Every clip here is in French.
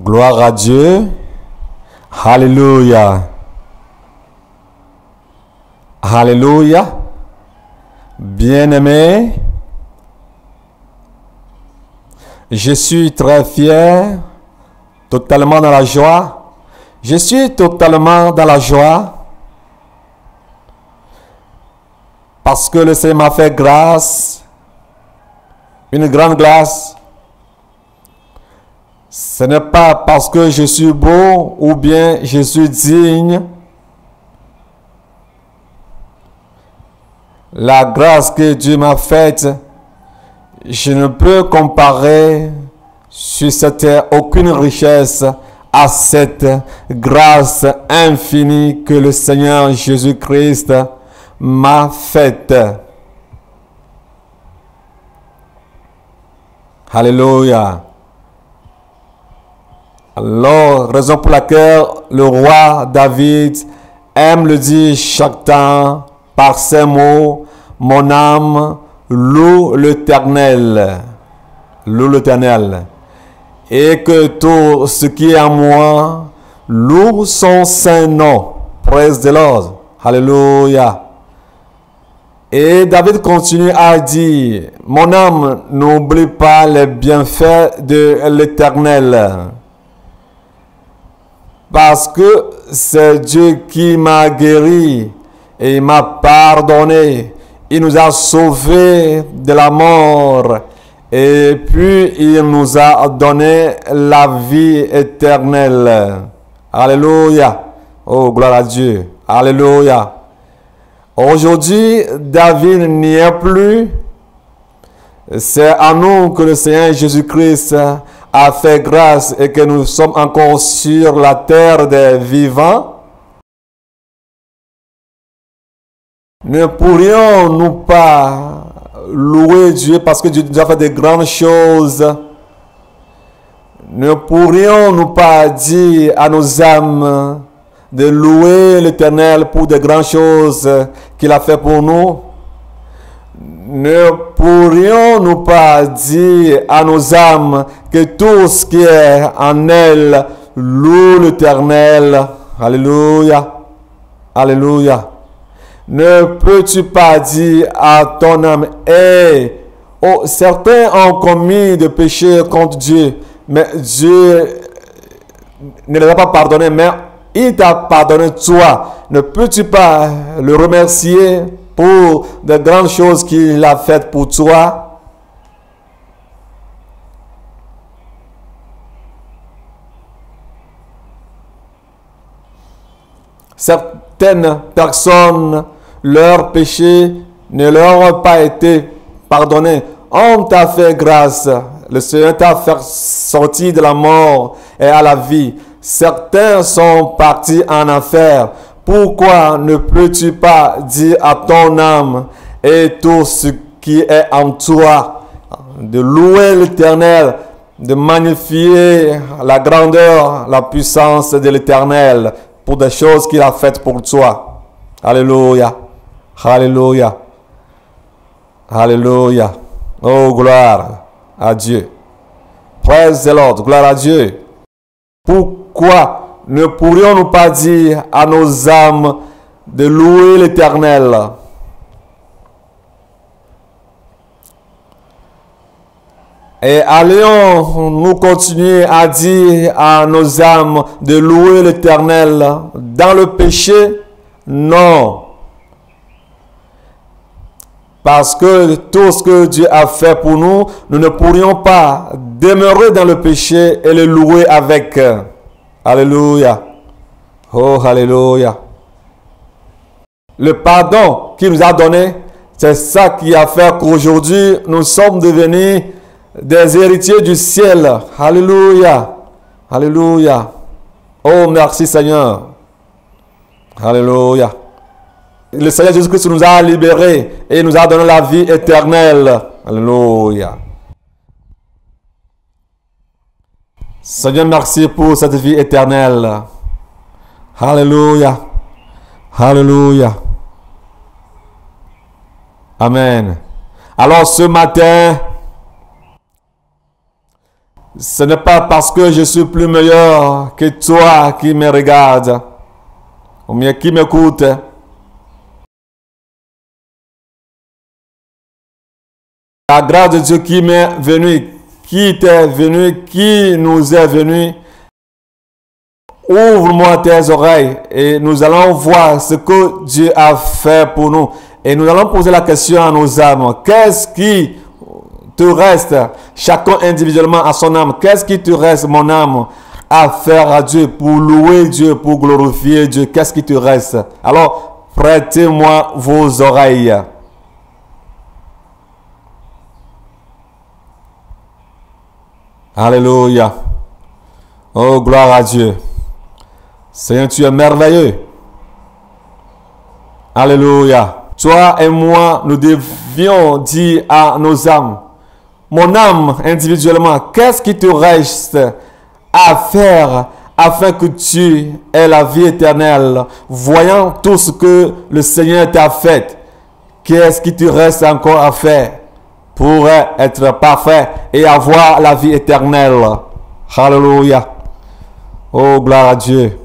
Gloire à Dieu. Alléluia. Alléluia. Bien-aimé, je suis très fier, totalement dans la joie. Je suis totalement dans la joie parce que le Seigneur m'a fait grâce, une grande grâce. Ce n'est pas parce que je suis beau ou bien je suis digne. La grâce que Dieu m'a faite, je ne peux comparer sur cette terre aucune richesse à cette grâce infinie que le Seigneur Jésus-Christ m'a faite. Alléluia. Alors, raison pour laquelle le roi David aime le dire chaque temps par ces mots: mon âme loue l'Éternel. Loue l'Éternel. Et que tout ce qui est en moi loue son saint nom. Praise the Lord. Alléluia. Et David continue à dire: mon âme n'oublie pas les bienfaits de l'Éternel. Parce que c'est Dieu qui m'a guéri et m'a pardonné. Il nous a sauvés de la mort. Et puis il nous a donné la vie éternelle. Alléluia. Oh, gloire à Dieu. Alléluia. Aujourd'hui, David n'y est plus. C'est à nous que le Seigneur Jésus-Christ a fait grâce et que nous sommes encore sur la terre des vivants. Ne pourrions-nous pas louer Dieu parce que Dieu nous a fait de grandes choses? Ne pourrions-nous pas dire à nos âmes de louer l'Éternel pour de grandes choses qu'il a fait pour nous? Ne pourrions-nous pas dire à nos âmes que tout ce qui est en elles loue l'Éternel? Alléluia. Alléluia. Ne peux-tu pas dire à ton âme: hey, oh, certains ont commis de péchés contre Dieu, mais Dieu ne les a pas pardonnés, mais il t'a pardonné toi. Ne peux-tu pas le remercier pour de grandes choses qu'il a faites pour toi? Certaines personnes, leurs péchés ne leur ont pas été pardonnés. On t'a fait grâce. Le Seigneur t'a fait sortir de la mort et à la vie. Certains sont partis en enfer. Pourquoi ne peux-tu pas dire à ton âme et tout ce qui est en toi de louer l'Éternel, de magnifier la grandeur, la puissance de l'Éternel pour des choses qu'il a faites pour toi? Alléluia. Alléluia. Alléluia. Oh, gloire à Dieu. Praise the Lord. Gloire à Dieu. Pourquoi ne pourrions-nous pas dire à nos âmes de louer l'Éternel? Et allons-nous continuer à dire à nos âmes de louer l'Éternel dans le péché? Non. Parce que tout ce que Dieu a fait pour nous, nous ne pourrions pas demeurer dans le péché et le louer avec. Alléluia. Oh, alléluia. Le pardon qu'il nous a donné, c'est ça qui a fait qu'aujourd'hui, nous sommes devenus des héritiers du ciel. Alléluia. Alléluia. Oh, merci Seigneur. Alléluia. Le Seigneur Jésus-Christ nous a libérés et nous a donné la vie éternelle. Alléluia. Seigneur, merci pour cette vie éternelle. Alléluia. Alléluia. Amen. Alors ce matin, Ce n'est pas parce que je suis plus meilleur que toi qui me regarde, ou bien qui m'écoute. La grâce de Dieu qui m'est venue, qui t'est venue, qui nous est venue. Ouvre-moi tes oreilles et nous allons voir ce que Dieu a fait pour nous. Et nous allons poser la question à nos âmes. Qu'est-ce qui te reste, chacun individuellement à son âme, qu'est-ce qui te reste, mon âme, à faire à Dieu, pour louer Dieu, pour glorifier Dieu? Qu'est-ce qui te reste? Alors, prêtez-moi vos oreilles. Alléluia. Oh, gloire à Dieu. Seigneur, tu es merveilleux. Alléluia. Toi et moi, nous devions dire à nos âmes, mon âme, individuellement, qu'est-ce qui te reste à faire afin que tu aies la vie éternelle, voyant tout ce que le Seigneur t'a fait? Qu'est-ce qui te reste encore à faire pour être parfait et avoir la vie éternelle? Alléluia. Oh, gloire à Dieu.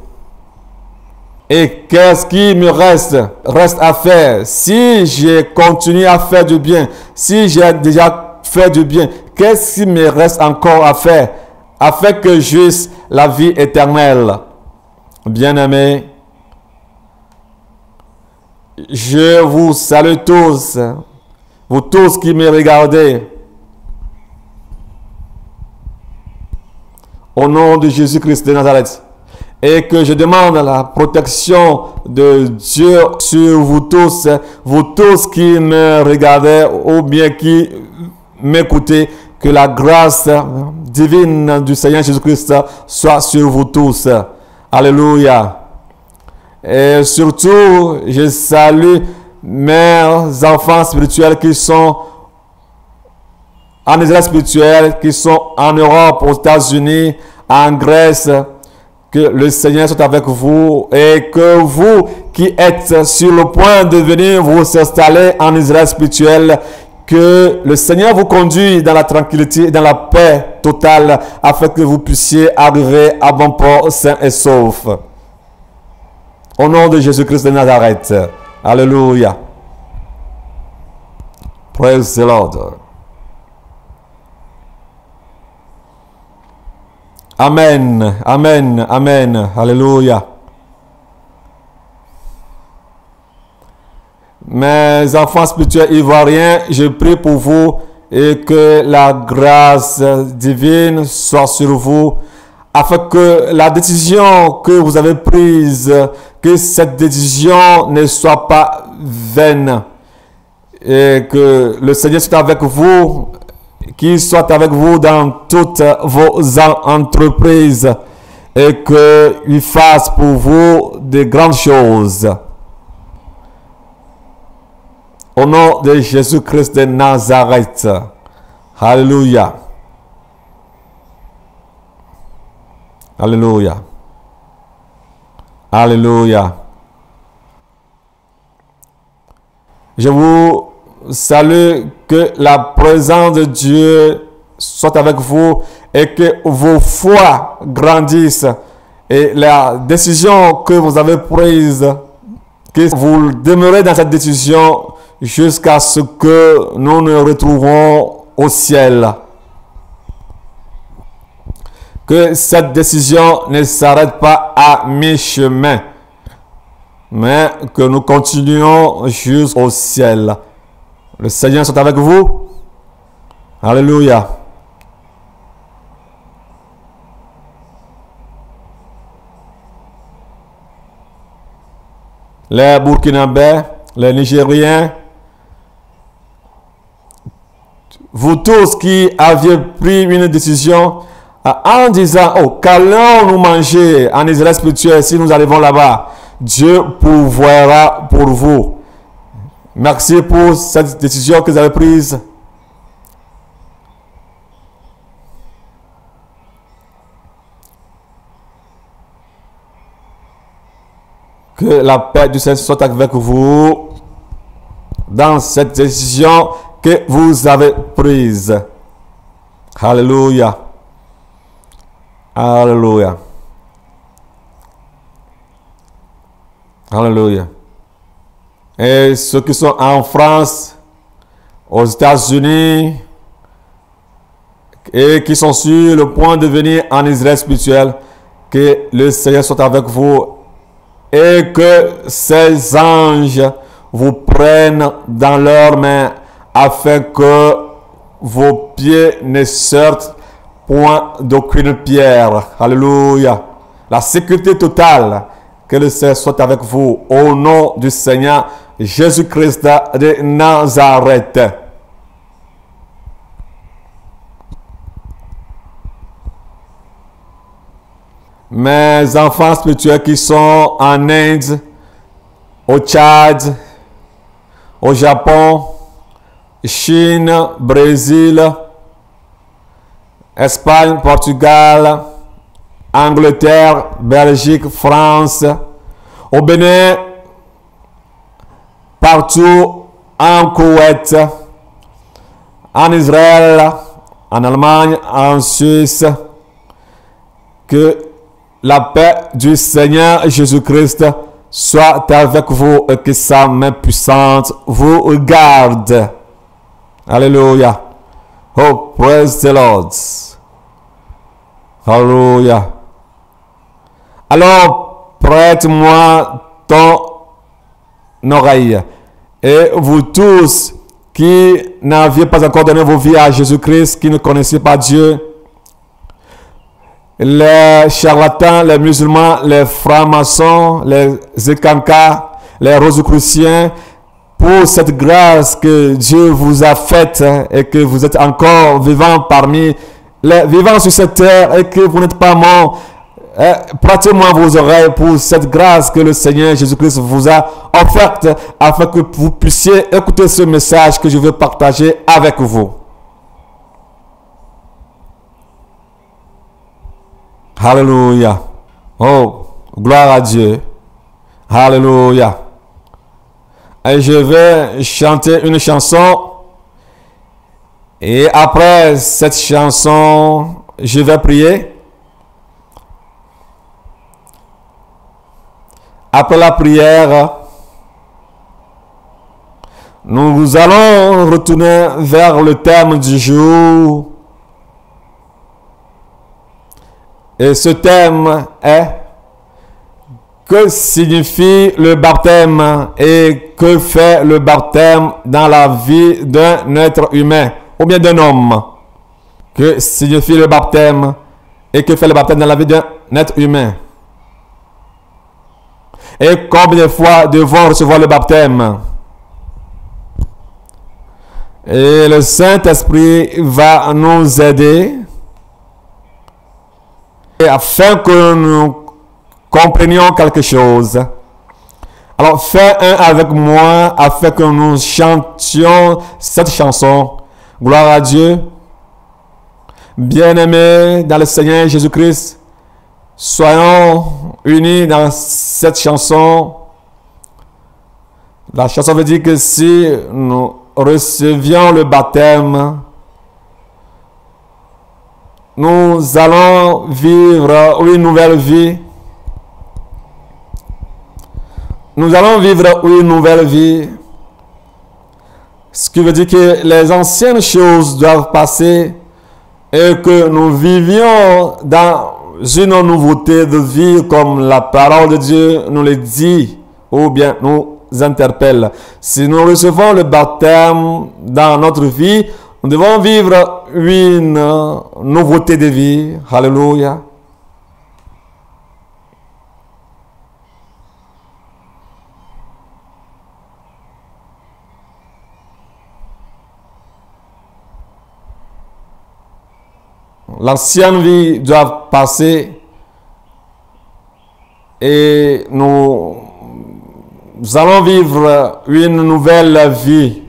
Et qu'est-ce qui me reste à faire? Si j'ai continué à faire du bien, si j'ai déjà fait du bien, qu'est-ce qui me reste encore à faire afin que je jouisse la vie éternelle? Bien-aimés, je vous salue tous, vous tous qui me regardez, au nom de Jésus-Christ de Nazareth. Et que je demande la protection de Dieu sur vous tous qui me regardez ou bien qui m'écoutez, que la grâce divine du Seigneur Jésus-Christ soit sur vous tous. Alléluia. Et surtout, je salue mes enfants spirituels qui sont en Israël spirituel, qui sont en Europe, aux États-Unis, en Grèce. Que le Seigneur soit avec vous et que vous qui êtes sur le point de venir vous installer en Israël spirituel, que le Seigneur vous conduise dans la tranquillité et dans la paix totale afin que vous puissiez arriver à bon port sain et sauf. Au nom de Jésus-Christ de Nazareth. Alléluia. Praise the Lord. Amen, amen, amen, alléluia. Mes enfants spirituels ivoiriens, je prie pour vous et que la grâce divine soit sur vous, afin que la décision que vous avez prise, que cette décision ne soit pas vaine, et que le Seigneur soit avec vous, qu'il soit avec vous dans toutes vos entreprises et qu'il fasse pour vous de grandes choses. Au nom de Jésus-Christ de Nazareth. Alléluia. Alléluia. Alléluia. Je vous salue, que la présence de Dieu soit avec vous et que vos foi grandissent et la décision que vous avez prise, que vous demeurez dans cette décision jusqu'à ce que nous nous retrouvons au ciel. Que cette décision ne s'arrête pas à mi-chemin, mais que nous continuons jusqu'au ciel. Le Seigneur soit avec vous. Alléluia. Les Burkinabés, les Nigériens, vous tous qui aviez pris une décision en disant, oh, qu'allons-nous manger en Israël spirituel si nous arrivons là-bas? Dieu pourvoira pour vous. Merci pour cette décision que vous avez prise. Que la paix du Seigneur soit avec vous dans cette décision que vous avez prise. Alléluia. Alléluia. Alléluia. Et ceux qui sont en France, aux États-Unis, et qui sont sur le point de venir en Israël spirituel, que le Seigneur soit avec vous et que ces anges vous prennent dans leurs mains afin que vos pieds ne sortent point d'aucune pierre. Alléluia. La sécurité totale. Que le Seigneur soit avec vous au nom du Seigneur Jésus-Christ de Nazareth. Mes enfants spirituels qui sont en Inde, au Tchad, au Japon, Chine, Brésil, Espagne, Portugal, Angleterre, Belgique, France, au Bénin, partout en Koweït, en Israël, en Allemagne, en Suisse, que la paix du Seigneur Jésus-Christ soit avec vous et que sa main puissante vous garde. Alléluia. Oh, praise the Lord. Alléluia. Alors, prête-moi ton oreille. Et vous tous qui n'aviez pas encore donné vos vies à Jésus-Christ, qui ne connaissez pas Dieu, les charlatans, les musulmans, les francs-maçons, les écancas, les rosicruciens, pour cette grâce que Dieu vous a faite et que vous êtes encore vivants parmi les vivants sur cette terre et que vous n'êtes pas morts. Prêtez-moi vos oreilles pour cette grâce que le Seigneur Jésus-Christ vous a offerte afin que vous puissiez écouter ce message que je veux partager avec vous. Alléluia. Oh, gloire à Dieu. Alléluia. Et je vais chanter une chanson. Et après cette chanson, je vais prier. Après la prière, nous allons retourner vers le thème du jour. Et ce thème est: que signifie le baptême et que fait le baptême dans la vie d'un être humain ou bien d'un homme? Que signifie le baptême et que fait le baptême dans la vie d'un être humain? Et combien de fois devons recevoir le baptême? Et le Saint-Esprit va nous aider afin que nous comprenions quelque chose. Alors, fais un avec moi afin que nous chantions cette chanson. Gloire à Dieu. Bien-aimés dans le Seigneur Jésus-Christ, soyons unis dans cette chanson. La chanson veut dire que si nous recevions le baptême, nous allons vivre une nouvelle vie. Nous allons vivre une nouvelle vie. Ce qui veut dire que les anciennes choses doivent passer et que nous vivions dans une nouveauté de vie comme la parole de Dieu nous le dit ou bien nous interpelle. Si nous recevons le baptême dans notre vie, nous devons vivre une nouveauté de vie. Alléluia. L'ancienne vie doit passer et nous allons vivre une nouvelle vie.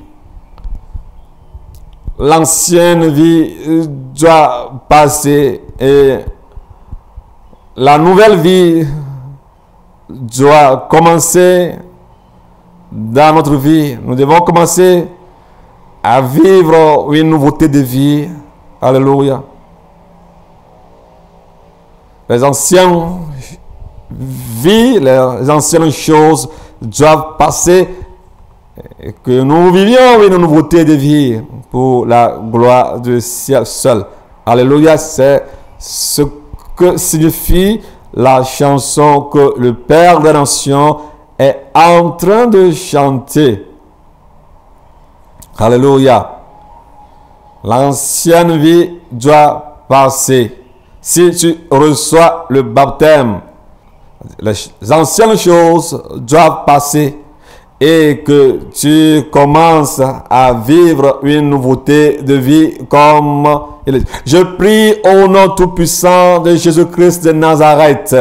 L'ancienne vie doit passer et la nouvelle vie doit commencer dans notre vie. Nous devons commencer à vivre une nouveauté de vie. Alléluia. Les anciennes vies, les anciennes choses doivent passer, et que nous vivions une nouveauté de vie pour la gloire du ciel seul. Alléluia, c'est ce que signifie la chanson que le Père des Nations est en train de chanter. Alléluia. L'ancienne vie doit passer. Si tu reçois le baptême, les anciennes choses doivent passer et que tu commences à vivre une nouveauté de vie comme il est. Je prie au nom tout-puissant de Jésus-Christ de Nazareth.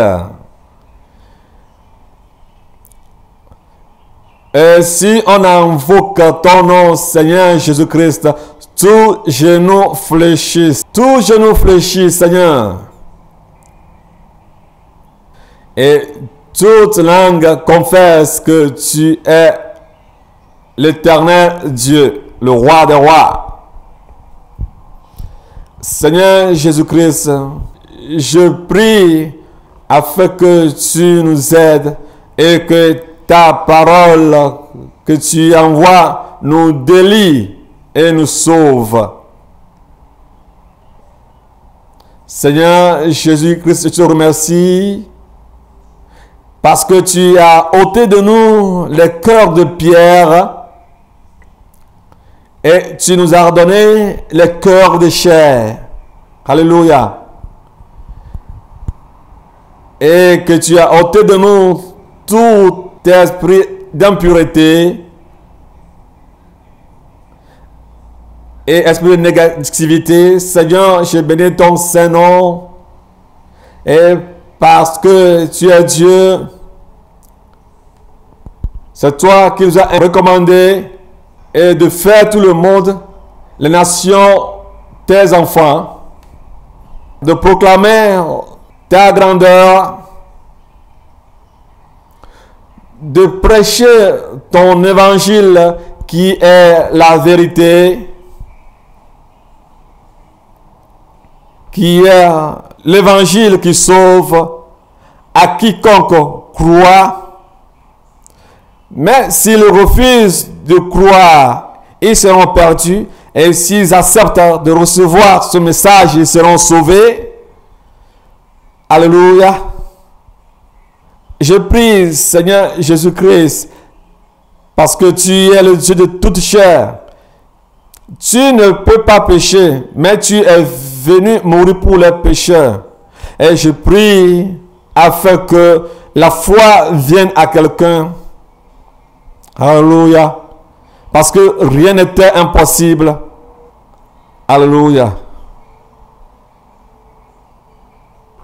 Et si on invoque ton nom, Seigneur Jésus-Christ, tout genou fléchit, Seigneur. Et toute langue confesse que tu es l'Éternel Dieu, le Roi des rois. Seigneur Jésus-Christ, je prie afin que tu nous aides et que ta parole que tu envoies nous délie et nous sauve. Seigneur Jésus-Christ, je te remercie parce que tu as ôté de nous les cœurs de pierre et tu nous as redonné les cœurs de chair. Alléluia. Et que tu as ôté de nous tout esprit d'impureté et esprit de négativité. Seigneur, je bénis ton Saint-Nom. Et parce que tu es Dieu, c'est toi qui nous as recommandé et de faire tout le monde, les nations, tes enfants, de proclamer ta grandeur, de prêcher ton évangile qui est la vérité, qui est l'évangile qui sauve à quiconque croit. Mais s'ils refusent de croire, ils seront perdus. Et s'ils acceptent de recevoir ce message, ils seront sauvés. Alléluia. Je prie, Seigneur Jésus-Christ, parce que tu es le Dieu de toute chair. Tu ne peux pas pécher, mais tu es venu mourir pour les pécheurs. Et je prie afin que la foi vienne à quelqu'un. Alléluia. Parce que rien n'était impossible. Alléluia.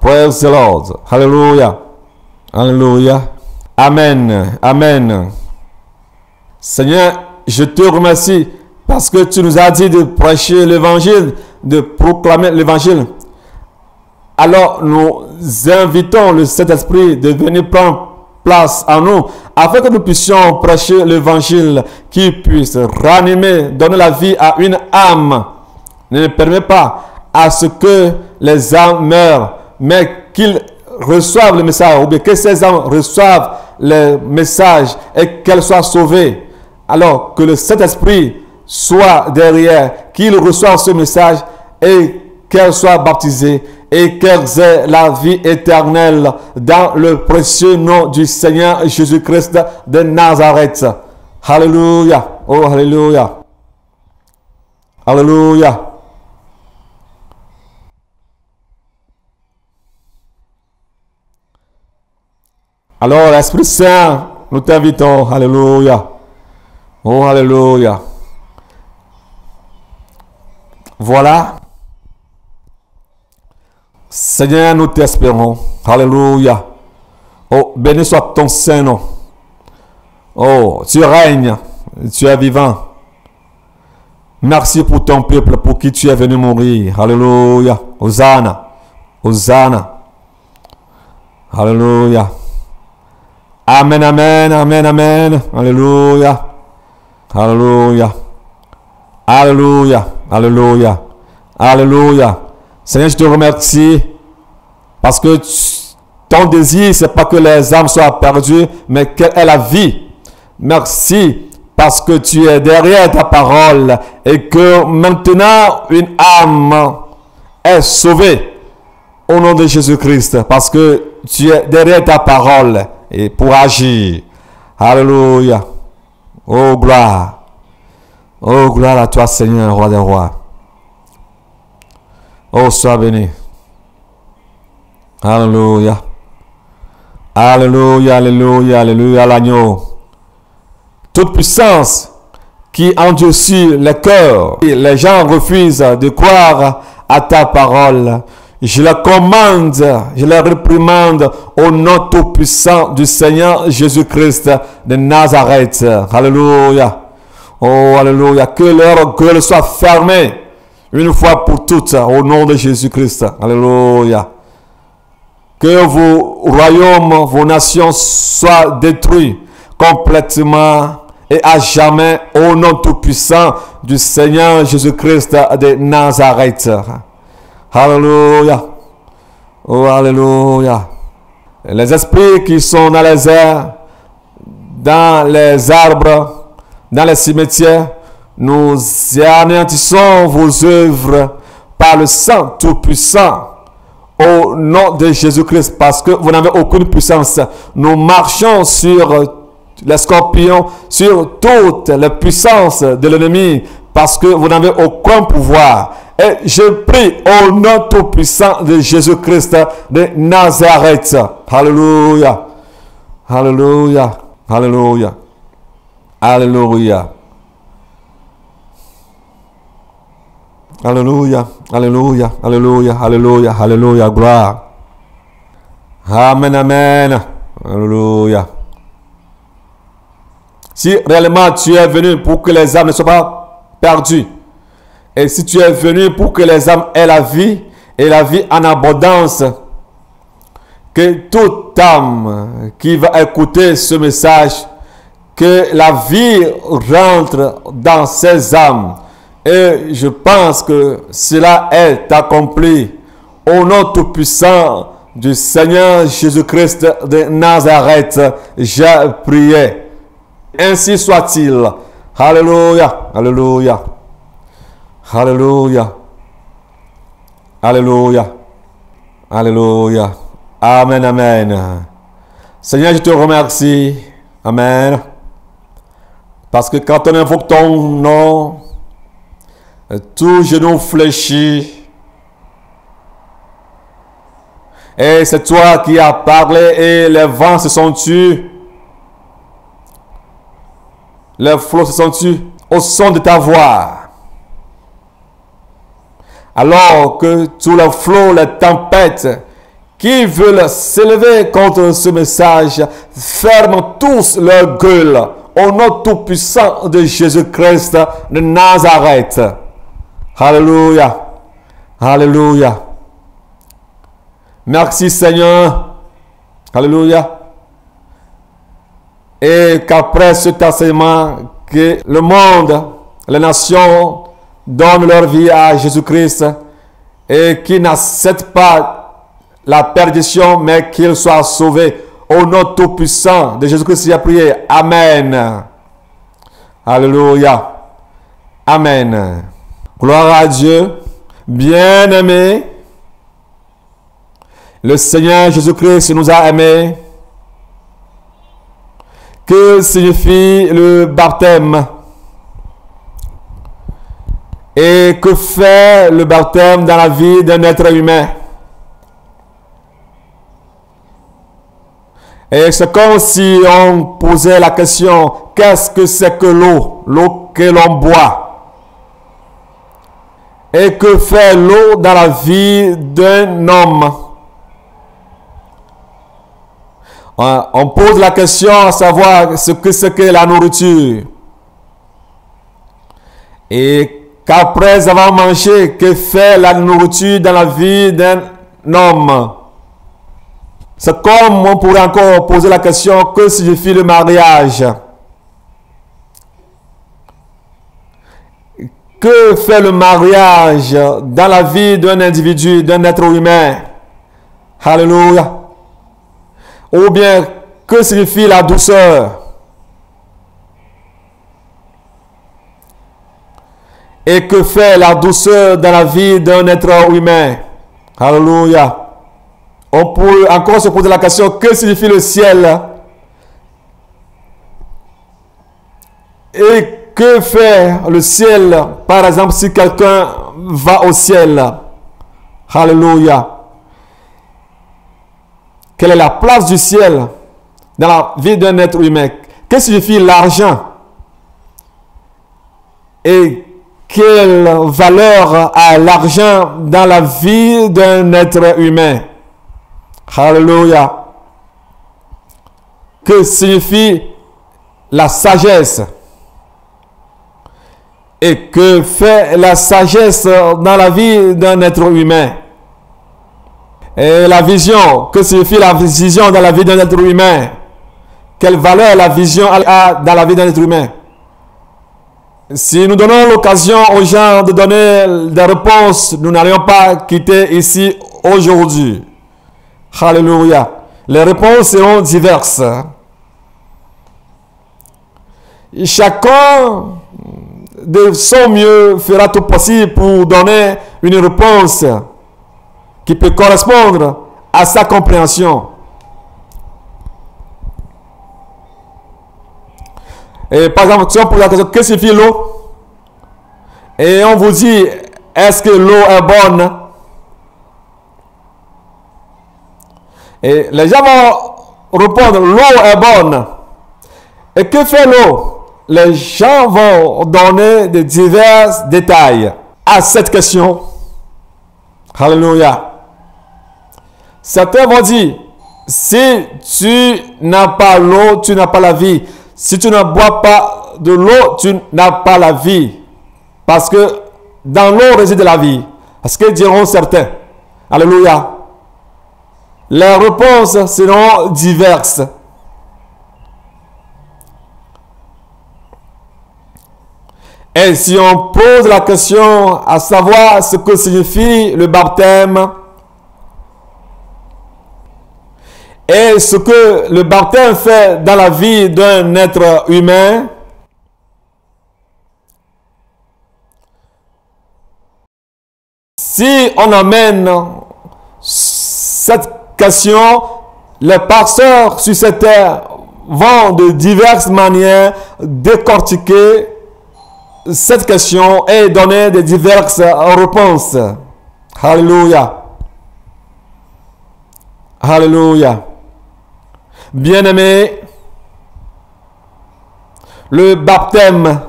Praise the Lord. Alléluia. Alléluia. Amen. Amen. Seigneur, je te remercie parce que tu nous as dit de prêcher l'évangile, de proclamer l'évangile. Alors nous invitons le Saint-Esprit de venir prendre place en nous afin que nous puissions prêcher l'évangile qui puisse ranimer, donner la vie à une âme. Ne permet pas à ce que les âmes meurent, mais qu'ils reçoivent le message, ou bien que ces âmes reçoivent le message et qu'elles soient sauvées. Alors que le Saint-Esprit soit derrière, qu'ils reçoivent ce message et qu'elles soient baptisées et qu'elles aient la vie éternelle dans le précieux nom du Seigneur Jésus-Christ de Nazareth. Alléluia. Oh, alléluia. Alléluia. Alors, l'Esprit Saint, nous t'invitons. Alléluia. Oh, alléluia. Voilà. Seigneur, nous t'espérons. Alléluia. Oh, béni soit ton Saint-Nom. Oh, tu règnes. Tu es vivant. Merci pour ton peuple, pour qui tu es venu mourir. Alléluia. Hosanna. Hosanna. Alléluia. Amen, amen, amen, amen. Alléluia. Alléluia. Alléluia. Alléluia. Alléluia. Seigneur, je te remercie Parce que ton désir, c'est pas que les âmes soient perdues, mais qu'elle ait la vie. Merci parce que tu es derrière ta parole et que maintenant une âme est sauvée au nom de Jésus-Christ parce que tu es derrière ta parole et pour agir. Alléluia. Oh gloire. Oh gloire à toi Seigneur, roi des rois. Oh sois béni. Alléluia. Alléluia, alléluia, alléluia, l'agneau. Toute puissance qui endurcit les cœurs. Les gens refusent de croire à ta parole. Je la commande, je la réprimande au nom tout-puissant du Seigneur Jésus-Christ de Nazareth. Alléluia. Oh, alléluia. Que leur gueule soit fermée une fois pour toutes au nom de Jésus-Christ. Alléluia. Que vos royaumes, vos nations soient détruits complètement et à jamais au nom tout-puissant du Seigneur Jésus-Christ de Nazareth. Alléluia. Oh, alléluia. Les esprits qui sont dans les airs, dans les arbres, dans les cimetières, nous anéantissons vos œuvres par le sang tout-puissant au nom de Jésus-Christ, parce que vous n'avez aucune puissance. Nous marchons sur les scorpions, sur toutes les puissances de l'ennemi, parce que vous n'avez aucun pouvoir. Et je prie au nom tout-puissant de Jésus-Christ de Nazareth. Alléluia. Alléluia. Alléluia. Alléluia. Alléluia. Alléluia. Alléluia. Alléluia. Alléluia. Gloire. Amen. Amen. Alléluia. Si réellement tu es venu pour que les âmes ne soient pas perdues, et si tu es venu pour que les âmes aient la vie, et la vie en abondance, que toute âme qui va écouter ce message, que la vie rentre dans ces âmes. Et je pense que cela est accompli au nom tout-puissant du Seigneur Jésus-Christ de Nazareth. J'ai prié. Ainsi soit-il. Alléluia. Alléluia. Alléluia. Alléluia. Alléluia. Amen, amen. Seigneur, je te remercie. Amen. Parce que quand on invoque ton nom, tout genou fléchit. Et c'est toi qui as parlé et les vents se sont tus. Les flots se sont tus au son de ta voix. Alors que tous les flots, les tempêtes qui veulent s'élever contre ce message ferment tous leur gueule au nom tout-puissant de Jésus-Christ de Nazareth. Alléluia. Alléluia. Merci Seigneur. Alléluia. Et qu'après cet enseignement, que le monde, les nations donnent leur vie à Jésus-Christ et qu'ils n'acceptent pas la perdition, mais qu'ils soient sauvés. Au nom tout-puissant de Jésus-Christ, j'ai prié. Amen. Alléluia. Amen. Gloire à Dieu. Bien-aimés, le Seigneur Jésus-Christ nous a aimés. Que signifie le baptême? Et que fait le baptême dans la vie d'un être humain? Et c'est comme si on posait la question, qu'est-ce que c'est que l'eau? L'eau que l'on boit. Et que fait l'eau dans la vie d'un homme? On pose la question à savoir ce que c'est que la nourriture. Et qu'après avoir mangé, que fait la nourriture dans la vie d'un homme? C'est comme on pourrait encore poser la question, que signifie le mariage? Que fait le mariage dans la vie d'un individu, d'un être humain? Alléluia. Ou bien, que signifie la douceur? Et que fait la douceur dans la vie d'un être humain? Alléluia. On peut encore se poser la question, que signifie le ciel? Et que fait le ciel, par exemple, si quelqu'un va au ciel? Alléluia. Quelle est la place du ciel dans la vie d'un être humain? Que signifie l'argent? Et quelle valeur a l'argent dans la vie d'un être humain? Alléluia. Que signifie la sagesse? Et que fait la sagesse dans la vie d'un être humain? Et la vision, que signifie la vision dans la vie d'un être humain? Quelle valeur la vision a dans la vie d'un être humain? Si nous donnons l'occasion aux gens de donner des réponses, nous n'allons pas quitter ici aujourd'hui. Alléluia. Les réponses seront diverses. Et chacun de son mieux fera tout possible pour donner une réponse qui peut correspondre à sa compréhension. Et par exemple, si on pose la question, que signifie l'eau? Et on vous dit, est-ce que l'eau est bonne? Et les gens vont répondre, l'eau est bonne. Et que fait l'eau? Les gens vont donner de divers détails à cette question. Alléluia. Certains vont dire, si tu n'as pas l'eau, tu n'as pas la vie. Si tu ne bois pas de l'eau, tu n'as pas la vie. Parce que dans l'eau réside la vie. Est-ce que diront certains? Alléluia. Les réponses seront diverses. Et si on pose la question à savoir ce que signifie le baptême et ce que le baptême fait dans la vie d'un être humain, si on amène cette question, les pasteurs sur cette terre vont de diverses manières décortiquer cette question et donner de diverses réponses. Alléluia. Alléluia. Bien-aimés, le baptême,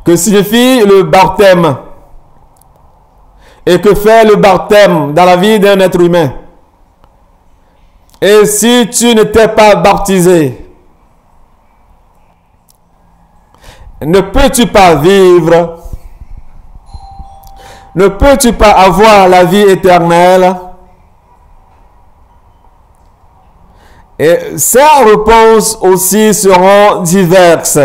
que signifie le baptême? Et que fait le baptême dans la vie d'un être humain? Et si tu n'étais pas baptisé, ne peux-tu pas vivre? Ne peux-tu pas avoir la vie éternelle? Et ces réponses aussi seront diverses.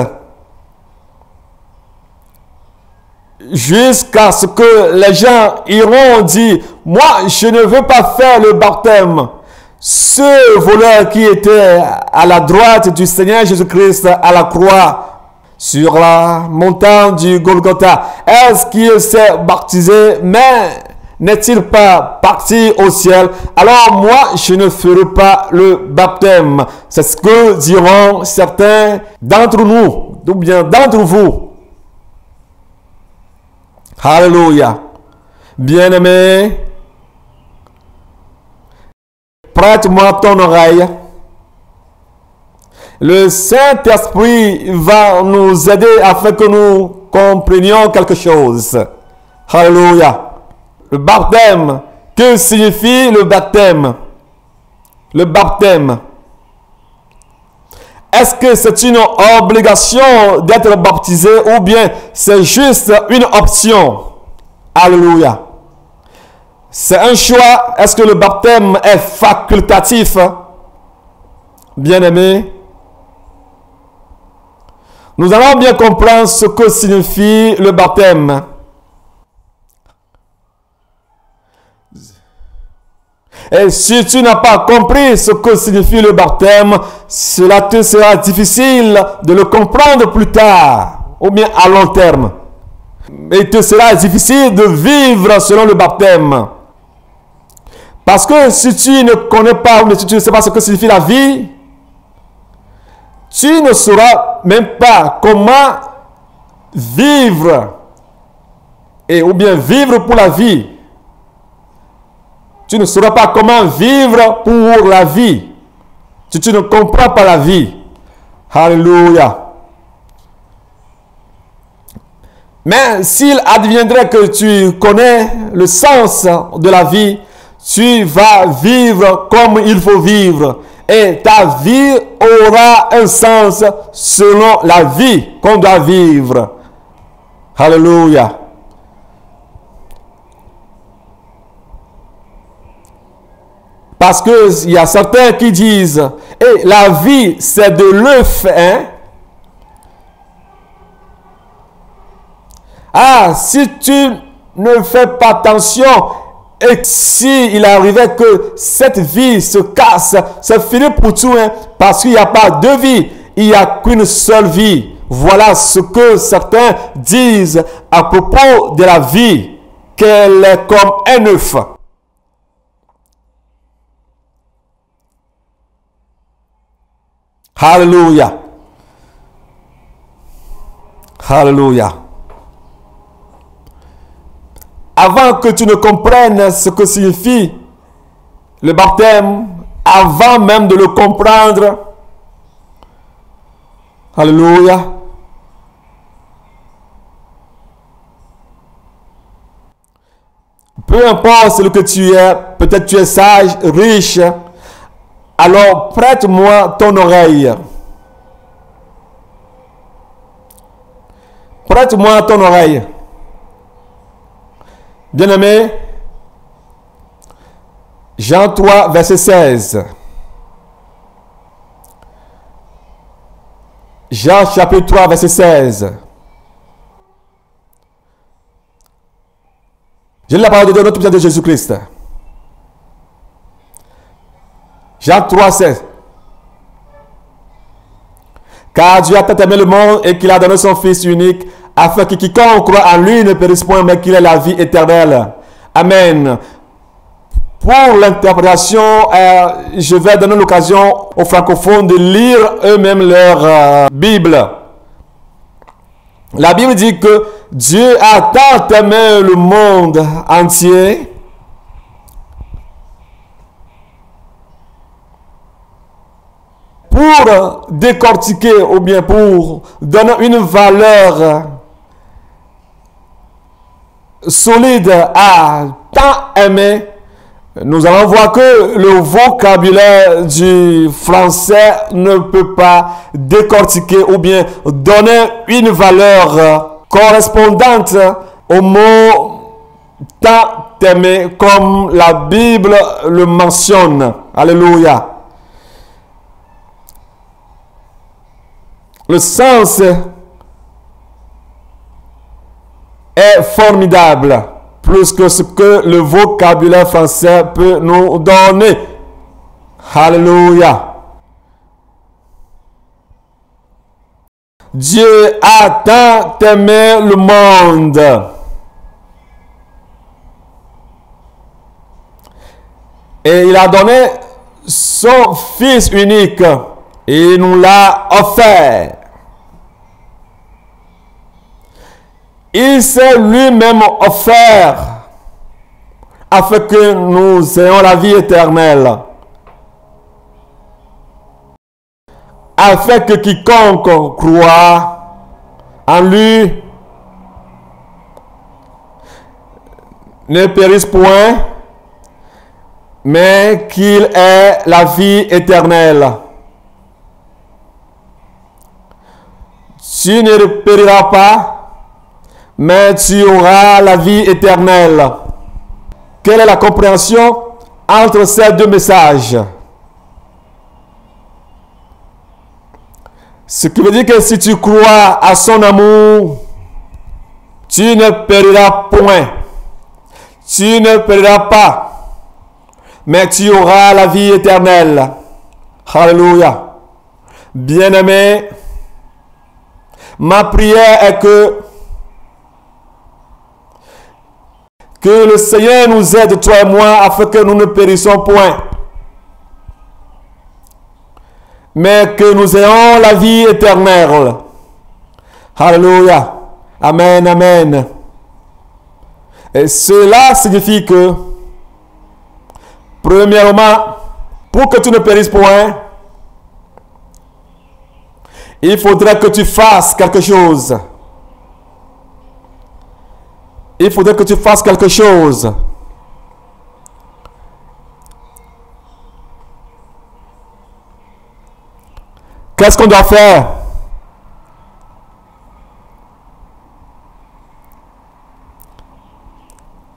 Jusqu'à ce que les gens iront dire, moi je ne veux pas faire le baptême. Ce voleur qui était à la droite du Seigneur Jésus-Christ à la croix, sur la montagne du Golgotha, est-ce qu'il s'est baptisé, mais n'est-il pas parti au ciel? Alors moi, je ne ferai pas le baptême. C'est ce que diront certains d'entre nous, ou bien d'entre vous. Alléluia. Bien-aimé, prête-moi ton oreille. Le Saint-Esprit va nous aider afin que nous comprenions quelque chose. Alléluia. Le baptême. Que signifie le baptême? Le baptême. Est-ce que c'est une obligation d'être baptisé ou bien c'est juste une option? Alléluia. C'est un choix. Est-ce que le baptême est facultatif? Bien-aimé, nous allons bien comprendre ce que signifie le baptême. Et si tu n'as pas compris ce que signifie le baptême, cela te sera difficile de le comprendre plus tard, ou bien à long terme. Et il te sera difficile de vivre selon le baptême. Parce que si tu ne connais pas, ou si tu ne sais pas ce que signifie la vie, tu ne sauras même pas comment vivre, et ou bien vivre pour la vie. Tu ne sauras pas comment vivre pour la vie. Si tu ne comprends pas la vie. Alléluia. Mais s'il adviendrait que tu connais le sens de la vie, tu vas vivre comme il faut vivre. Et ta vie aura un sens selon la vie qu'on doit vivre. Alléluia. Parce qu'il y a certains qui disent, et la vie c'est de l'œuf, hein? Ah, si tu ne fais pas attention, et si il arrivait que cette vie se casse, c'est fini pour tout, hein? Parce qu'il n'y a pas deux vies, il n'y a qu'une seule vie. Voilà ce que certains disent à propos de la vie, qu'elle est comme un œuf. Alléluia. Alléluia. Avant que tu ne comprennes ce que signifie le baptême, avant même de le comprendre, alléluia, peu importe ce que tu es, peut-être tu es sage, riche, alors prête-moi ton oreille. Prête-moi ton oreille. Bien-aimé, Jean 3, verset 16. Jean chapitre 3, verset 16. Je lis la parole de Dieu, notre puissance de Jésus-Christ. Jean 3, 16. Car Dieu a tant aimé le monde et qu'il a donné son Fils unique, afin que quiconque croit en lui ne périsse point, mais qu'il ait la vie éternelle. Amen. Pour l'interprétation, je vais donner l'occasion aux francophones de lire eux-mêmes leur Bible. La Bible dit que Dieu a tant aimé le monde entier pour décortiquer ou bien pour donner une valeur solide à tant aimer. Nous allons voir que le vocabulaire du français ne peut pas décortiquer ou bien donner une valeur correspondante au mot tant aimé comme la Bible le mentionne. Alléluia. Le sens est formidable, plus que ce que le vocabulaire français peut nous donner. Alléluia. Dieu a tant aimé le monde et il a donné son Fils unique et il nous l'a offert. Il s'est lui-même offert afin que nous ayons la vie éternelle. Afin que quiconque croit en lui ne périsse point, mais qu'il ait la vie éternelle. Tu ne périras pas, mais tu auras la vie éternelle. Quelle est la compréhension entre ces deux messages? Ce qui veut dire que si tu crois à son amour, tu ne périras point. Tu ne périras pas. mais tu auras la vie éternelle. Alléluia. Bien-aimé, ma prière est que le Seigneur nous aide, toi et moi, afin que nous ne périssons point, mais que nous ayons la vie éternelle. Alléluia. Amen, amen. Et cela signifie que, premièrement, pour que tu ne périsses point, il faudrait que tu fasses quelque chose. Il faudrait que tu fasses quelque chose. Qu'est-ce qu'on doit faire?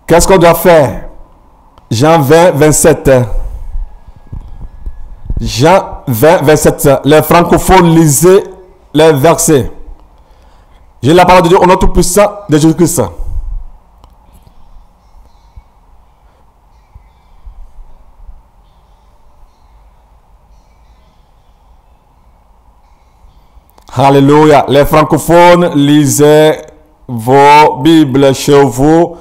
Qu'est-ce qu'on doit faire? Jean 20, 27. Jean 20, 27. Les francophones, lisez les versets. J'ai la parole de Dieu au nom tout-puissant de Jésus-Christ. Alléluia. Les francophones, lisez vos Bibles chez vous,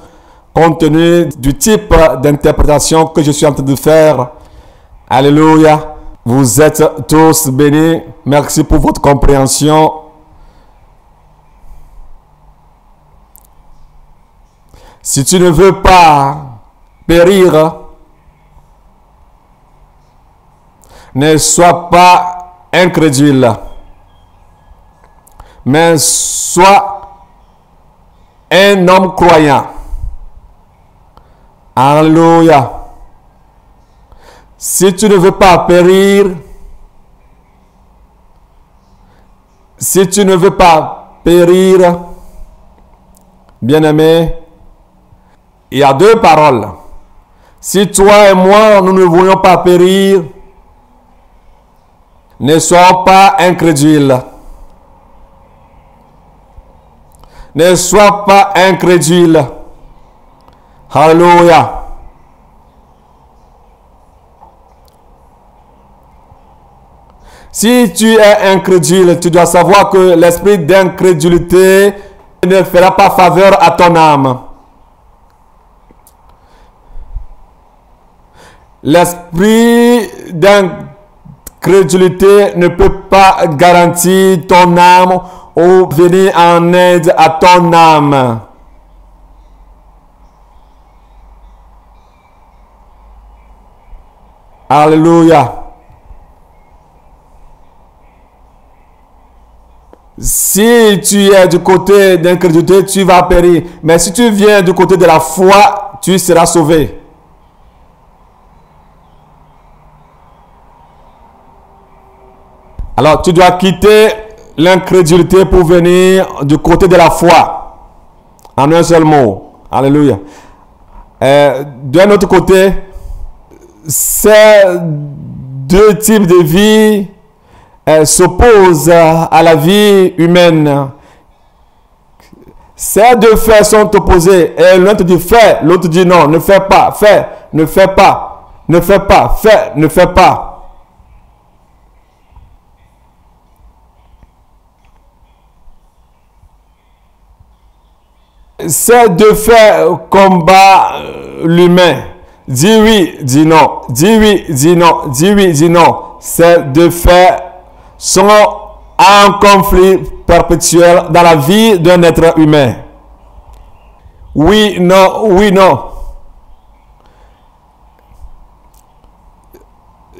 compte tenu du type d'interprétation que je suis en train de faire. Alléluia. Vous êtes tous bénis. Merci pour votre compréhension. Si tu ne veux pas périr, ne sois pas incrédule, mais sois un homme croyant. Alléluia. Si tu ne veux pas périr, si tu ne veux pas périr, bien-aimé, il y a deux paroles. Si toi et moi, nous ne voulons pas périr, ne sois pas incrédule. Ne sois pas incrédule. Alléluia. Si tu es incrédule, tu dois savoir que l'esprit d'incrédulité ne fera pas faveur à ton âme. L'esprit d'incrédulité ne peut pas garantir ton âme ou venir en aide à ton âme. Alléluia. Si tu es du côté d'incrédulité, tu vas périr. Mais si tu viens du côté de la foi, tu seras sauvé. Alors, tu dois quitter l'incrédulité pour venir du côté de la foi. En un seul mot. Alléluia. D'un autre côté, ces deux types de vie s'opposent à la vie humaine. Ces deux faits sont opposés. Et l'un te dit fais, l'autre dit non, ne fais pas, fais, ne fais pas, ne fais pas, fais, ne fais pas. Ces deux faits combattent l'humain. Dis oui, dis non. Dis oui, dis non. Dis oui, dis non. Ces deux faits sont en conflit perpétuel dans la vie d'un être humain. Oui, non, oui, non.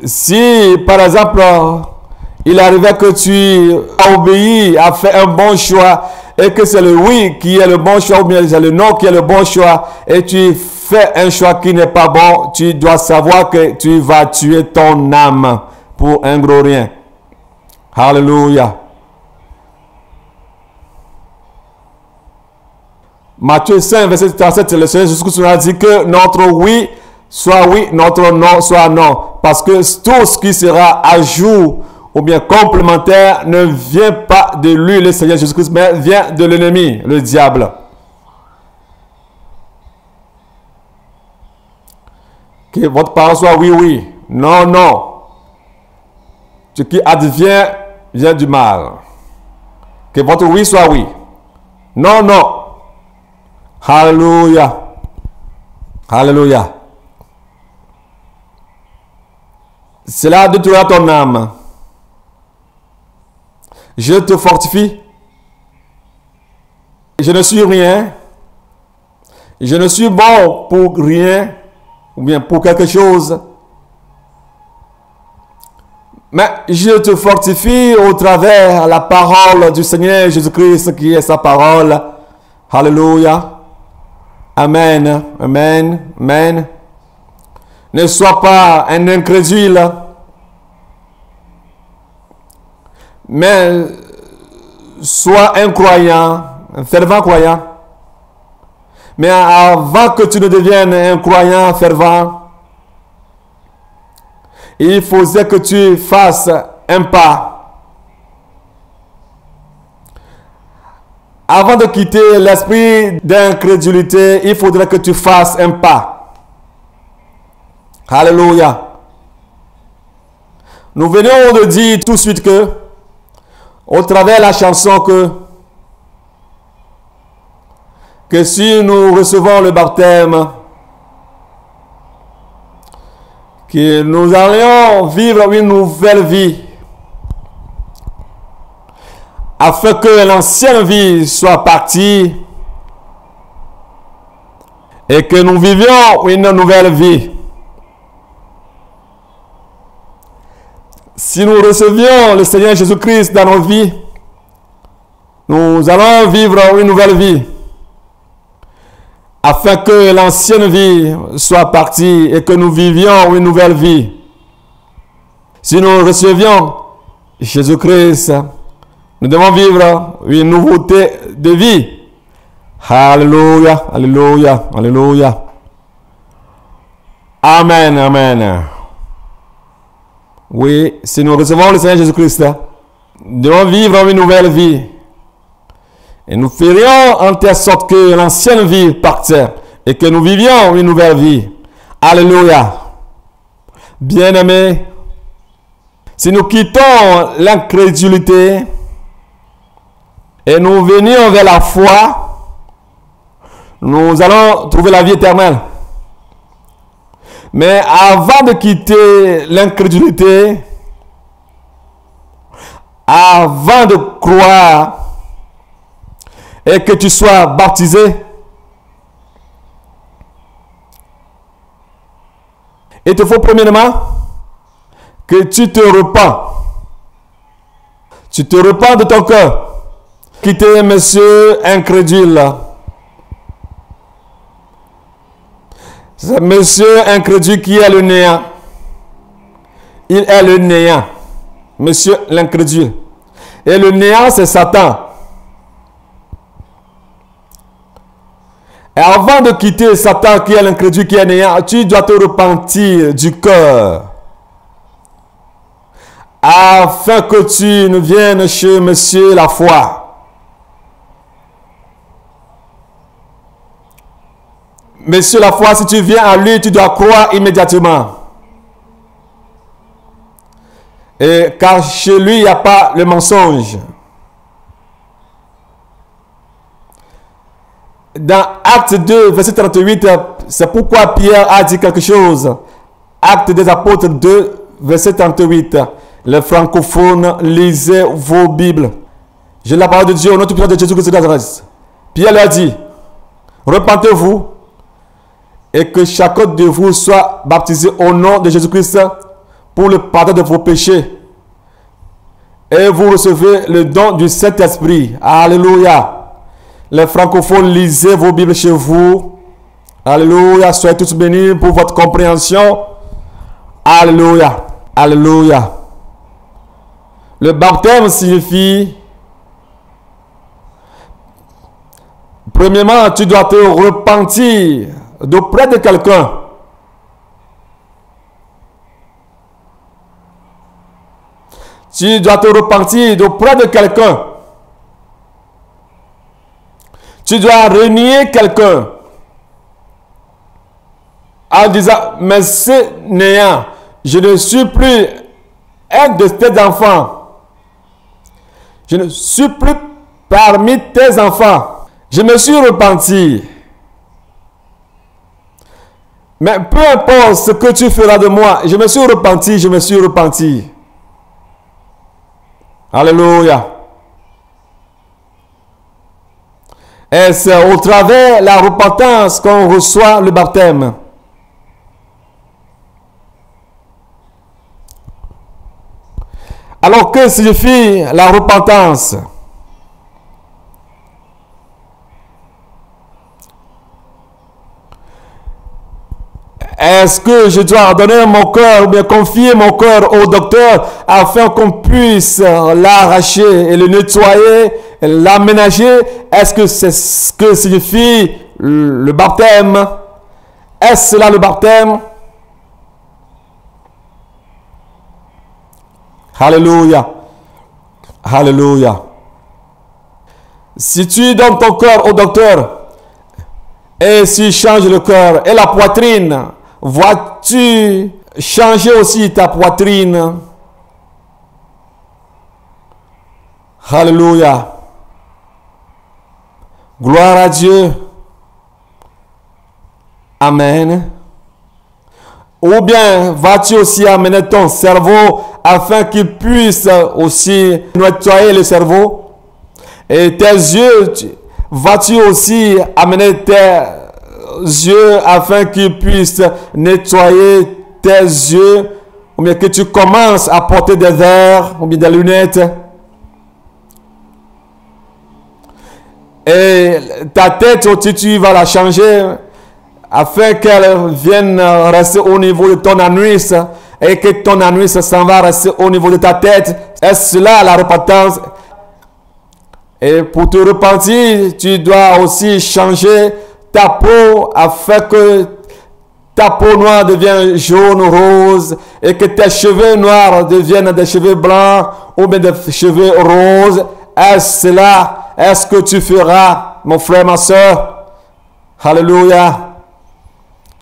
Si, par exemple, il arrivait que tu as obéi, as fait un bon choix, et que c'est le oui qui est le bon choix, ou bien c'est le non qui est le bon choix, et tu fais un choix qui n'est pas bon, tu dois savoir que tu vas tuer ton âme pour un gros rien. Alléluia. Matthieu 5, verset 37, le Seigneur Jésus-Christ a dit que notre oui soit oui, notre non soit non. Parce que tout ce qui sera à jour ou bien complémentaire ne vient pas de lui, le Seigneur Jésus-Christ, mais vient de l'ennemi, le diable. Que votre parole soit oui, oui. Non, non. Ce qui advient vient du mal. Que votre oui soit oui. Non, non. Alléluia. Alléluia. Cela détruira ton âme. Je te fortifie. Je ne suis rien. Je ne suis bon pour rien. Ou bien pour quelque chose. Mais je te fortifie au travers de la parole du Seigneur Jésus-Christ qui est sa parole. Alléluia. Amen. Amen. Amen. Ne sois pas un incrédule. Mais sois un croyant, un fervent croyant. Mais avant que tu ne deviennes un croyant fervent, il faisait que tu fasses un pas. Avant de quitter l'esprit d'incrédulité, il faudrait que tu fasses un pas. Alléluia. Nous venons de dire tout de suite que, au travers de la chanson, que si nous recevons le baptême, que nous allions vivre une nouvelle vie, afin que l'ancienne vie soit partie et que nous vivions une nouvelle vie. Si nous recevions le Seigneur Jésus-Christ dans nos vies, nous allons vivre une nouvelle vie, afin que l'ancienne vie soit partie et que nous vivions une nouvelle vie. Si nous recevions Jésus-Christ, nous devons vivre une nouveauté de vie. Alléluia, alléluia, alléluia. Amen, amen. Oui, si nous recevons le Seigneur Jésus-Christ, nous devons vivre une nouvelle vie. Et nous ferions en telle sorte que l'ancienne vie parte et que nous vivions une nouvelle vie. Alléluia. Bien-aimés, si nous quittons l'incrédulité et nous venions vers la foi, nous allons trouver la vie éternelle. Mais avant de quitter l'incrédulité, avant de croire et que tu sois baptisé, il te faut premièrement que tu te repens. Tu te repens de ton cœur. Quitter monsieur incrédule. C'est monsieur incrédule qui est le néant. Il est le néant. Monsieur l'incrédule. Et le néant, c'est Satan. Et avant de quitter Satan qui est l'incrédule, qui est néant, tu dois te repentir du cœur. Afin que tu ne viennes chez monsieur la foi. Monsieur la foi, si tu viens à lui, tu dois croire immédiatement. Et car chez lui, il n'y a pas le mensonge. Dans Acte 2, verset 38, c'est pourquoi Pierre a dit quelque chose. Acte des Apôtres 2, verset 38. Les francophones, lisez vos Bibles. J'ai la parole de Dieu au nom puissant de Jésus-Christ de Nazareth. Pierre leur dit, repentez-vous et que chacun de vous soit baptisé au nom de Jésus-Christ pour le pardon de vos péchés. Et vous recevez le don du Saint-Esprit. Alléluia. Les francophones, lisez vos Bibles chez vous. Alléluia. Soyez tous bénis pour votre compréhension. Alléluia. Alléluia. Le baptême signifie, premièrement, tu dois te repentir d'auprès de quelqu'un. Tu dois te repentir d'auprès de quelqu'un. Tu dois renier quelqu'un. en disant, mais ce néant, je ne suis plus un de tes enfants. Je ne suis plus parmi tes enfants. Je me suis repenti. Mais peu importe ce que tu feras de moi, je me suis repenti, je me suis repenti. Alléluia. Et c'est au travers de la repentance qu'on reçoit le baptême. Alors que signifie la repentance? Est-ce que je dois donner mon cœur ou bien confier mon cœur au docteur afin qu'on puisse l'arracher et le nettoyer, l'aménager? Est-ce que c'est ce que signifie le baptême? Est-ce cela le baptême? Alléluia. Alléluia. Si tu donnes ton cœur au docteur et s'il change le cœur et la poitrine, vois-tu changer aussi ta poitrine? Alléluia. Gloire à Dieu. Amen. Ou bien vas-tu aussi amener ton cerveau afin qu'il puisse aussi nettoyer le cerveau? Et tes yeux, vas-tu aussi amener tes yeux afin qu'ils puissent nettoyer tes yeux? Ou bien que tu commences à porter des verres ou bien des lunettes? Et ta tête aussi, tu vas la changer afin qu'elle vienne rester au niveau de ton anus et que ton anus s'en va rester au niveau de ta tête. Est-ce cela la repentance? Et pour te repentir, tu dois aussi changer ta peau afin que ta peau noire devienne jaune, rose et que tes cheveux noirs deviennent des cheveux blancs ou bien des cheveux roses. Est-ce cela? Est-ce que tu feras, mon frère, ma soeur? Alléluia.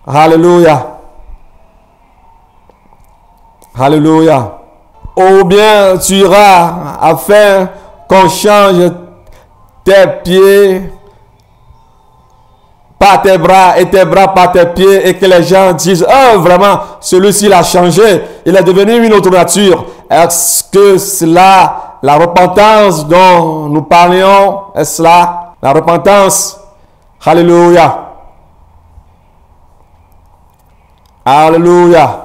Alléluia. Alléluia. Ou bien tu iras afin qu'on change tes pieds par tes bras et tes bras par tes pieds et que les gens disent, oh vraiment, celui-ci il a changé, il est devenu une autre nature. Est-ce que cela, la repentance dont nous parlions, est-ce cela la repentance? Alléluia. Alléluia.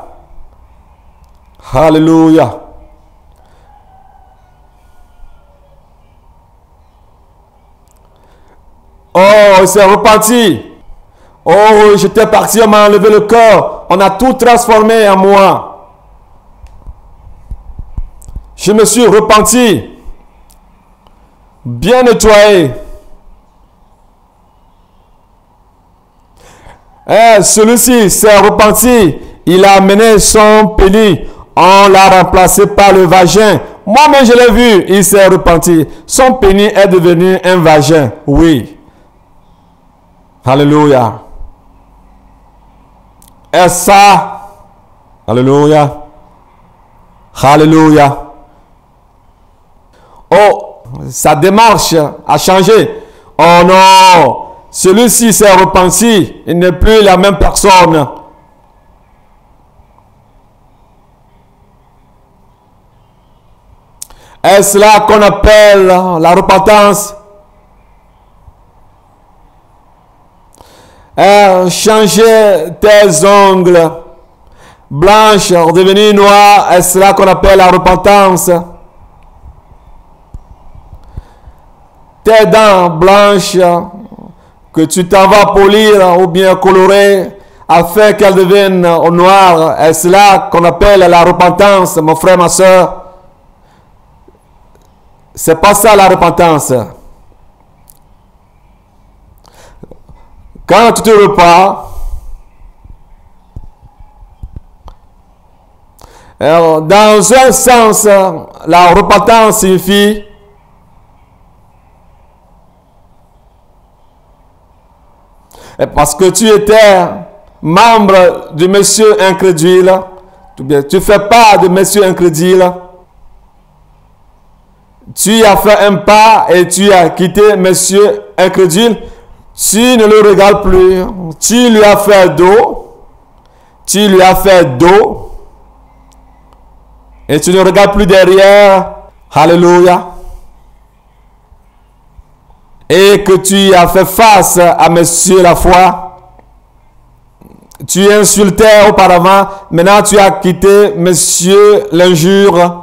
Alléluia. Oh, il s'est repenti. Oh, j'étais parti, on m'a enlevé le corps. On a tout transformé en moi. Je me suis repenti. Bien nettoyé. Celui-ci s'est repenti. Il a amené son pénis. On l'a remplacé par le vagin. Moi-même, je l'ai vu. Il s'est repenti. Son pénis est devenu un vagin. Oui. Alléluia. Et ça, alléluia. Alléluia. Oh, sa démarche a changé. Oh non, celui-ci s'est repenti. Il n'est plus la même personne. Est-ce là qu'on appelle la repentance? Changer tes ongles blanches, redevenir noirs, est-ce là qu'on appelle la repentance? Tes dents blanches que tu t'en vas polir ou bien colorer afin qu'elles deviennent noires, est-ce là qu'on appelle la repentance, mon frère, ma soeur? C'est pas ça la repentance. Quand tu te repens, dans un sens, la repentance signifie parce que tu étais membre de monsieur incrédule, tu ne fais pas de monsieur incrédule. Tu as fait un pas et tu as quitté monsieur incrédule. Tu ne le regardes plus. Tu lui as fait dos. Tu lui as fait dos. Et tu ne regardes plus derrière. Alléluia. Et que tu as fait face à monsieur la foi. Tu insultais auparavant. Maintenant tu as quitté monsieur l'injure.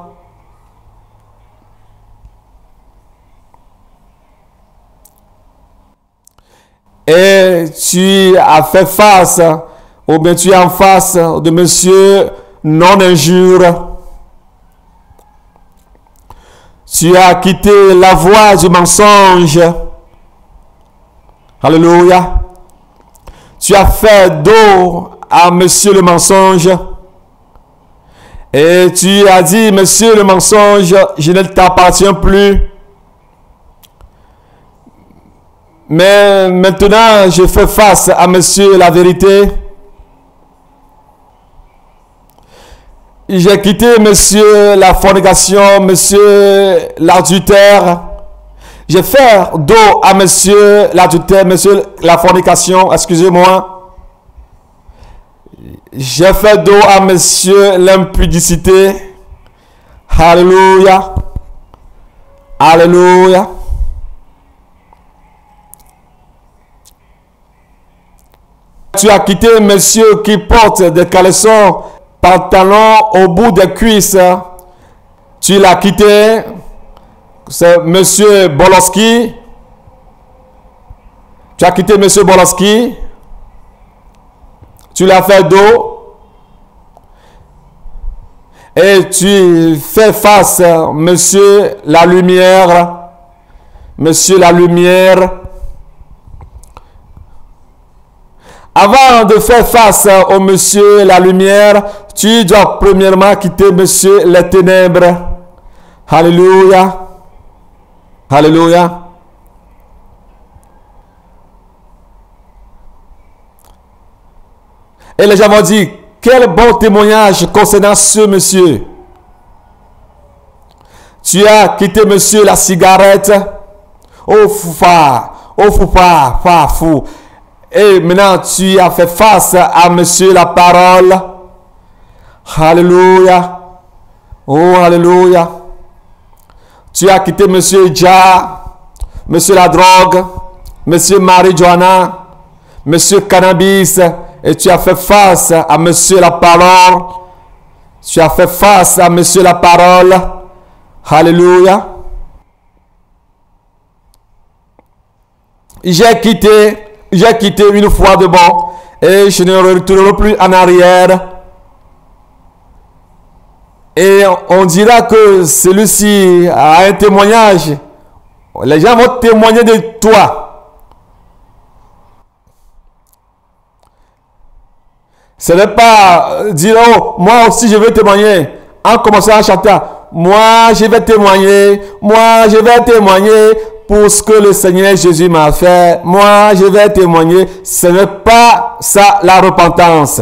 Et tu as fait face, ou bien tu es en face de monsieur non-injure. Tu as quitté la voie du mensonge. Alléluia. Tu as fait dos à monsieur le mensonge. Et tu as dit, monsieur le mensonge, je ne t'appartiens plus. Mais maintenant, je fais face à monsieur la vérité. J'ai quitté monsieur la fornication, monsieur l'adultère. J'ai fait dos à monsieur l'adultère, monsieur la fornication, excusez-moi. J'ai fait dos à monsieur l'impudicité. Alléluia. Alléluia. Tu as quitté monsieur qui porte des caleçons, pantalons au bout des cuisses. Tu l'as quitté. C'est monsieur Boloski. Tu as quitté monsieur Boloski. Tu l'as fait dos. Et tu fais face à monsieur la lumière. Monsieur la lumière. Avant de faire face au monsieur la lumière, tu dois premièrement quitter monsieur les ténèbres. Alléluia. Alléluia. Et les gens vont dire, quel bon témoignage concernant ce monsieur. Tu as quitté monsieur la cigarette. Oh foufa, oh foufa, fa fou. Et maintenant, tu as fait face à monsieur la parole. Alléluia. Oh, alléluia. Tu as quitté monsieur Ja, monsieur la drogue, monsieur marijuana, monsieur cannabis. Et tu as fait face à monsieur la parole. Tu as fait face à monsieur la parole. Alléluia. J'ai quitté une fois de bon et je ne retournerai plus en arrière. Et on dira que celui-ci a un témoignage. Les gens vont témoigner de toi. Ce n'est pas dire, oh, moi aussi je veux témoigner. En commençant à chanter, moi je vais témoigner, moi je vais témoigner. Pour ce que le Seigneur Jésus m'a fait, moi je vais témoigner. Ce n'est pas ça la repentance.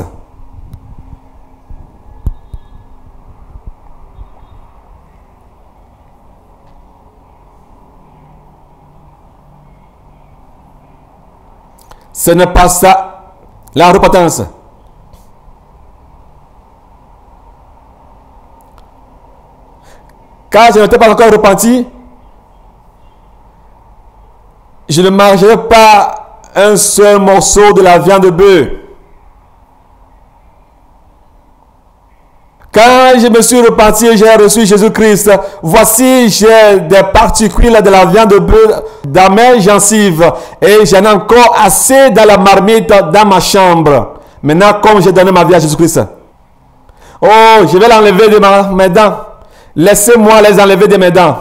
Ce n'est pas ça la repentance. Car je n'étais pas encore repenti, je ne mangerai pas un seul morceau de la viande de bœuf. Quand je me suis repenti et j'ai reçu Jésus-Christ, voici j'ai des particules de la viande de bœuf dans mes gencives et j'en ai encore assez dans la marmite dans ma chambre. Maintenant, comme j'ai donné ma vie à Jésus-Christ, oh, je vais l'enlever de mes dents. Laissez-moi les enlever de mes dents.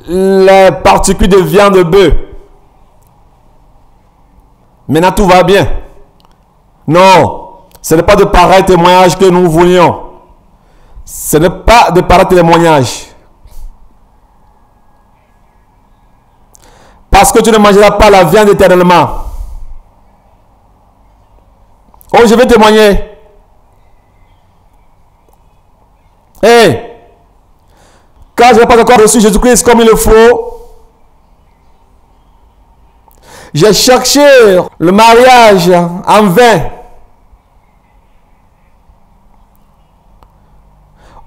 Les particules de viande de bœuf. Maintenant tout va bien. Non, ce n'est pas de pareil témoignage que nous voulions. Ce n'est pas de pareil témoignage. Parce que tu ne mangeras pas la viande éternellement. Oh, je vais témoigner. Hey, quand je n'ai pas encore reçu Jésus-Christ comme il le faut, j'ai cherché le mariage en vain.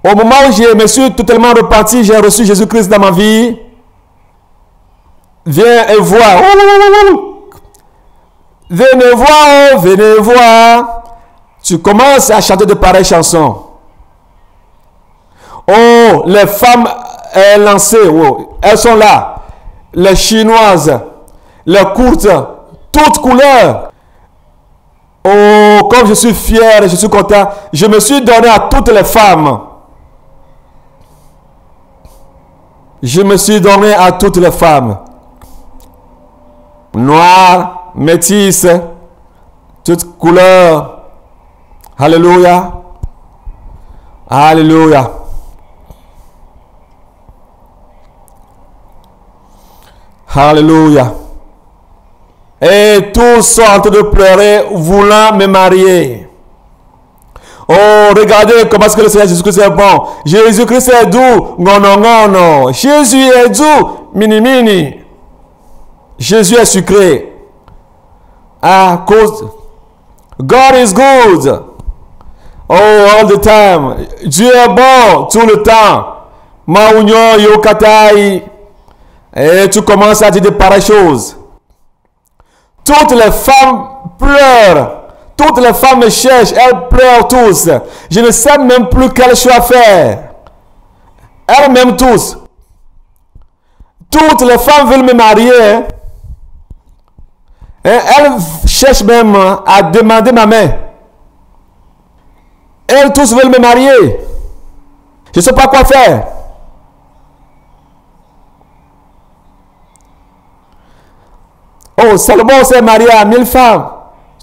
Au moment où je me suis totalement repenti, j'ai reçu Jésus-Christ dans ma vie. Viens et vois. Venez voir, venez voir. Tu commences à chanter de pareilles chansons. Oh, les femmes lancées, oh, elles sont là. Les chinoises, les courtes, toutes couleurs. Oh, comme je suis fier et je suis content, je me suis donné à toutes les femmes. Je me suis donné à toutes les femmes. Noires, métisses, toutes couleurs. Alléluia. Alléluia. Alléluia. Et tous sont en train de pleurer, voulant me marier. Oh, regardez comment est-ce que le Seigneur Jésus-Christ est bon. Jésus-Christ est doux. Non, non, non, non. Jésus est doux. Mini, mini. Jésus est sucré. Ah, cause. God is good. Oh, all the time. Dieu est bon tout le temps. Maunyo yokatai. Et tu commences à dire de pareilles choses. Toutes les femmes pleurent. Toutes les femmes me cherchent. Elles pleurent tous. Je ne sais même plus quel choix faire. Elles m'aiment tous. Toutes les femmes veulent me marier. Et elles cherchent même à demander ma main. Elles tous veulent me marier. Je ne sais pas quoi faire. Oh, Salomon s'est marié à 1000 femmes.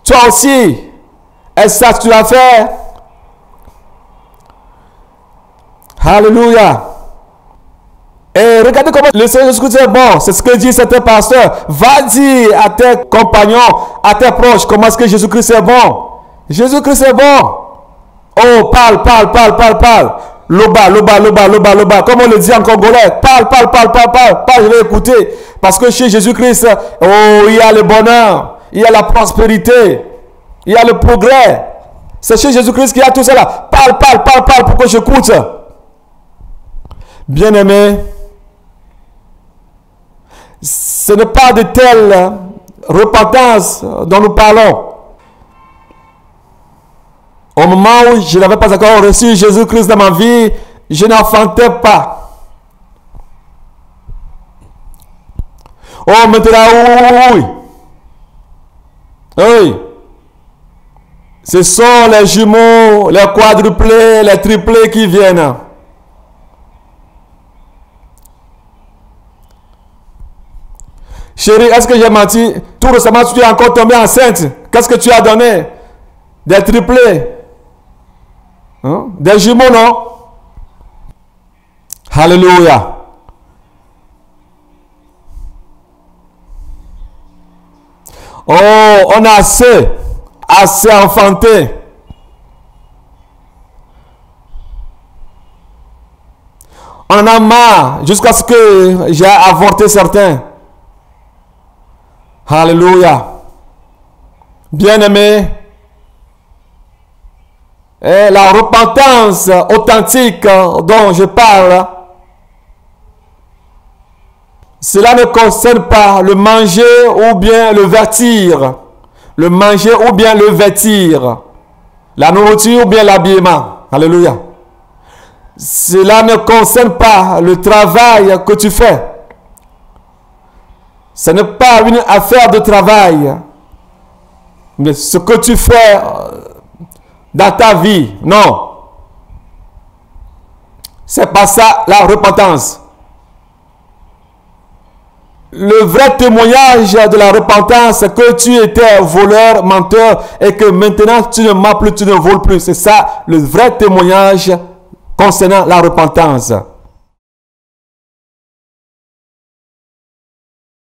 Toi aussi. Est-ce ça que tu vas faire? Alléluia. Et regardez comment le Seigneur Jésus-Christ est bon. C'est ce que dit certains pasteurs. Va dire à tes compagnons, à tes proches, comment est-ce que Jésus-Christ est bon. Jésus-Christ est bon. Oh, parle. Loba, loba, loba, loba, loba. Comme on le dit en congolais. Parle. Je vais écouter. Parce que chez Jésus-Christ, oh, il y a le bonheur. Il y a la prospérité. Il y a le progrès. C'est chez Jésus-Christ qu'il y a tout cela. Parle pour que j'écoute. Bien-aimé, ce n'est pas de telle repentance dont nous parlons. Au moment où je n'avais pas encore reçu Jésus-Christ dans ma vie, je n'enfantais pas. Oh, maintenant, oui. Ce sont les jumeaux, les quadruplés, les triplés qui viennent. Chérie, est-ce que j'ai menti? Tout récemment, tu es encore tombée enceinte. Qu'est-ce que tu as donné? Des triplés. Hein? Des jumeaux, non? Alléluia. Oh, on a assez enfanté. On en a marre jusqu'à ce que j'ai avorté certains. Alléluia. Bien-aimé, et la repentance authentique dont je parle, cela ne concerne pas le manger ou bien le vêtir. Le manger ou bien le vêtir. La nourriture ou bien l'habillement. Alléluia. Cela ne concerne pas le travail que tu fais. Ce n'est pas une affaire de travail. Mais ce que tu fais dans ta vie, non. C'est pas ça la repentance. Le vrai témoignage de la repentance, c'est que tu étais voleur, menteur et que maintenant tu ne mens plus, tu ne voles plus. C'est ça le vrai témoignage concernant la repentance.